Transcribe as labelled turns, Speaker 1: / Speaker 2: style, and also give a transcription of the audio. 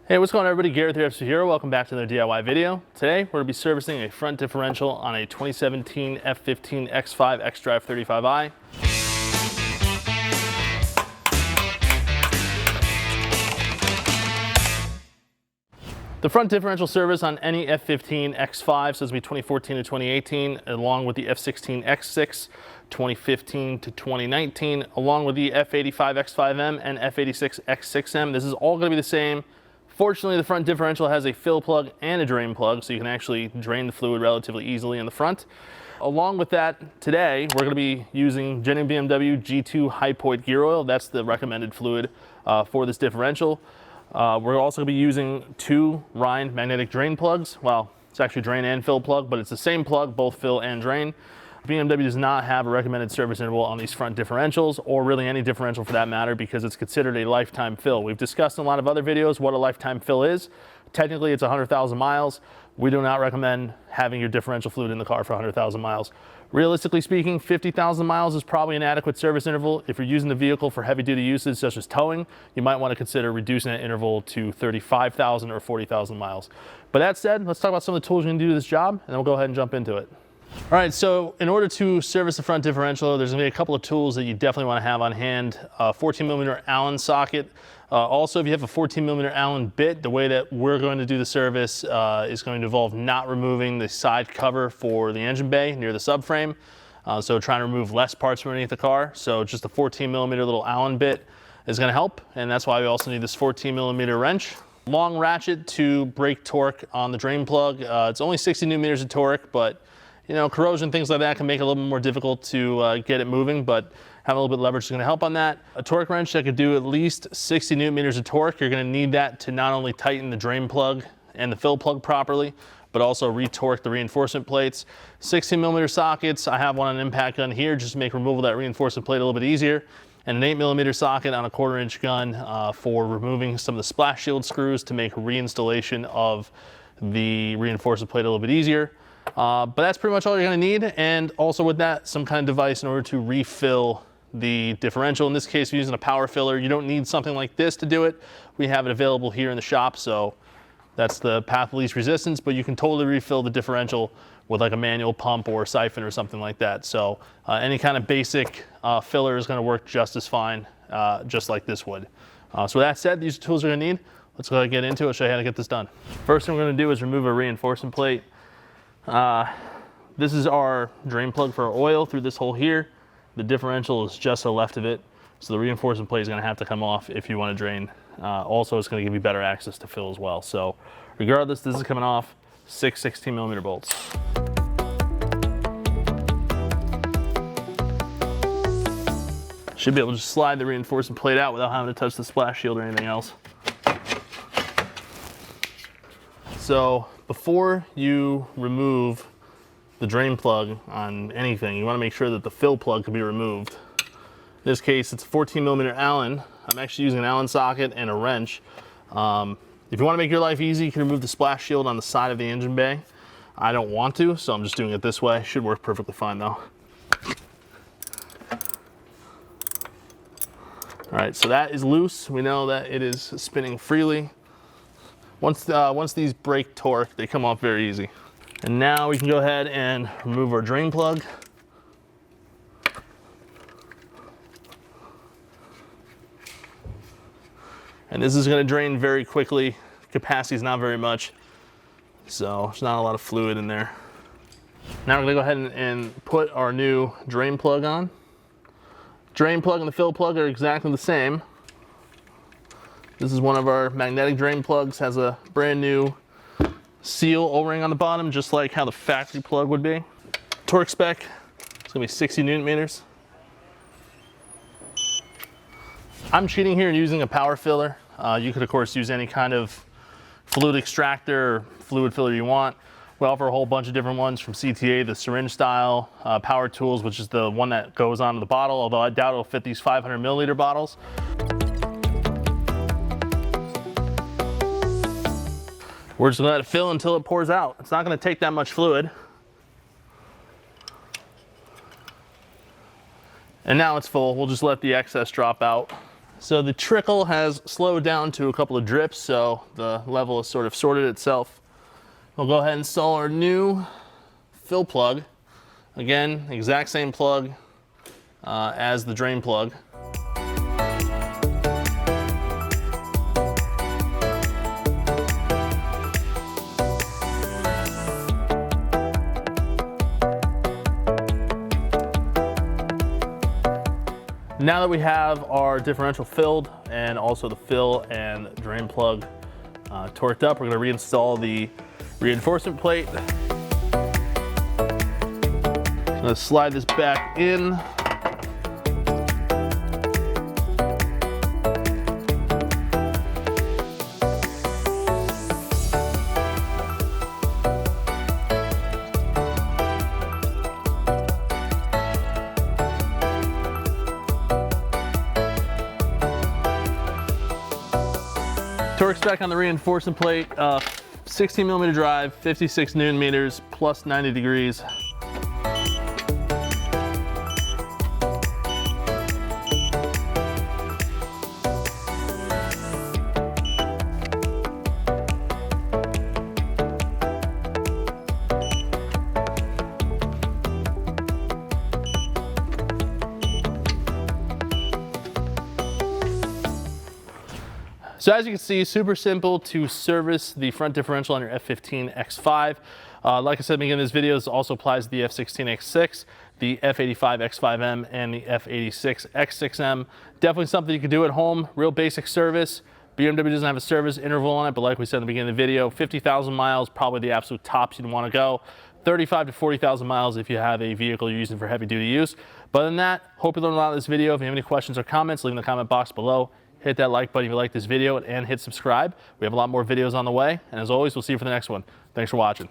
Speaker 1: Hey, what's going on everybody? Garrett here, F-Zero. Welcome back to another DIY video. Today, we're going to be servicing a front differential on a 2017 F15 X5 xDrive 35i. The front differential service on any F15 X5, so this will be 2014 to 2018, along with the F16 X6, 2015 to 2019, along with the F85 X5M and F86 X6M. This is all going to be the same. Fortunately, the front differential has a fill plug and a drain plug, so you can actually drain the fluid relatively easily in the front. Along with that, today, we're going to be using Genuine BMW G2 Hypoid gear oil. That's the recommended fluid for this differential. We're also going to be using two Rhein magnetic drain plugs. Well, it's actually drain and fill plug, but it's the same plug, both fill and drain. BMW does not have a recommended service interval on these front differentials, or really any differential for that matter, because it's considered a lifetime fill. We've discussed in a lot of other videos what a lifetime fill is. Technically, it's 100,000 miles. We do not recommend having your differential fluid in the car for 100,000 miles. Realistically speaking, 50,000 miles is probably an adequate service interval. If you're using the vehicle for heavy-duty usage, such as towing, you might want to consider reducing that interval to 35,000 or 40,000 miles. But that said, let's talk about some of the tools you're going to do this job, and then we'll go ahead and jump into it. All right, so in order to service the front differential, there's going to be a couple of tools that you definitely want to have on hand. 14mm Allen socket. Also, if you have a 14mm Allen bit, the way that we're going to do the service is going to involve not removing the side cover for the engine bay near the subframe. So trying to remove less parts from underneath the car. So just a 14mm little Allen bit is going to help, and that's why we also need this 14mm wrench. Long ratchet to break torque on the drain plug. It's only 60 newton meters of torque, but you know, corrosion, things like that can make it a little bit more difficult to get it moving, but having a little bit of leverage is going to help on that. A torque wrench that could do at least 60 newton meters of torque. You're going to need that to not only tighten the drain plug and the fill plug properly, but also re-torque the reinforcement plates. 16mm sockets, I have one on an impact gun here just to make removal of that reinforcement plate a little bit easier. And an 8mm socket on a 1/4 inch gun for removing some of the splash shield screws to make reinstallation of the reinforcement plate a little bit easier. But that's pretty much all you're going to need, and also with that, some kind of device in order to refill the differential. In this case, we're using a power filler. You don't need something like this to do it. We have it available here in the shop, so that's the path of least resistance, but you can totally refill the differential with like a manual pump or a siphon or something like that. So any kind of basic filler is going to work just as fine, just like this would. So with that said, these are tools you're going to need. Let's go ahead and get into it. I'll show you how to get this done. First thing we're going to do is remove a reinforcement plate. This is our drain plug for our oil through this hole here. The differential is just to the left of it, so the reinforcement plate is going to have to come off if you want to drain. Also, it's going to give you better access to fill as well. So regardless, this is coming off 6 16mm bolts. Should be able to just slide the reinforcement plate out without having to touch the splash shield or anything else. So before you remove the drain plug on anything, you want to make sure that the fill plug can be removed. In this case, it's a 14mm Allen. I'm actually using an Allen socket and a wrench. If you want to make your life easy, you can remove the splash shield on the side of the engine bay. I don't want to, so I'm just doing it this way. Should work perfectly fine though. All right, so that is loose. We know that it is spinning freely. Once these break torque, they come off very easy. And now we can go ahead and remove our drain plug. And this is going to drain very quickly. Capacity is not very much, so there's not a lot of fluid in there. Now we're going to go ahead and put our new drain plug on. Drain plug and the fill plug are exactly the same. This is one of our magnetic drain plugs, has a brand new seal O-ring on the bottom, just like how the factory plug would be. Torque spec, it's gonna be 60 newton meters. I'm cheating here and using a power filler. You could of course use any kind of fluid extractor or fluid filler you want. We offer a whole bunch of different ones from CTA, the syringe style, Power Tools, which is the one that goes onto the bottle, although I doubt it'll fit these 500ml bottles. We're just gonna let it fill until it pours out. It's not gonna take that much fluid. And now it's full. We'll just let the excess drop out So the trickle has slowed down to a couple of drips, so the level has sort of sorted itself. We'll go ahead and install our new fill plug. Again, exact same plug as the drain plug. Now that we have our differential filled and also the fill and drain plug torqued up, we're going to reinstall the reinforcement plate. I'm going to slide this back in. Torque spec on the reinforcement plate, 16 millimeter drive, 56 Newton meters, plus 90 degrees. So as you can see, super simple to service the front differential on your F15 X5. Like I said at the beginning of this video, this also applies to the F16 X6, the F85 X5M, and the F86 X6M. Definitely something you can do at home, real basic service. BMW doesn't have a service interval on it, but like we said at the beginning of the video, 50,000 miles, probably the absolute tops you'd want to go. 35 to 40,000 miles if you have a vehicle you're using for heavy duty use. But other than that, hope you learned a lot of this video. If you have any questions or comments, leave in the comment box below. Hit that like button if you like this video and hit subscribe. We have a lot more videos on the way. And as always, we'll see you for the next one. Thanks for watching.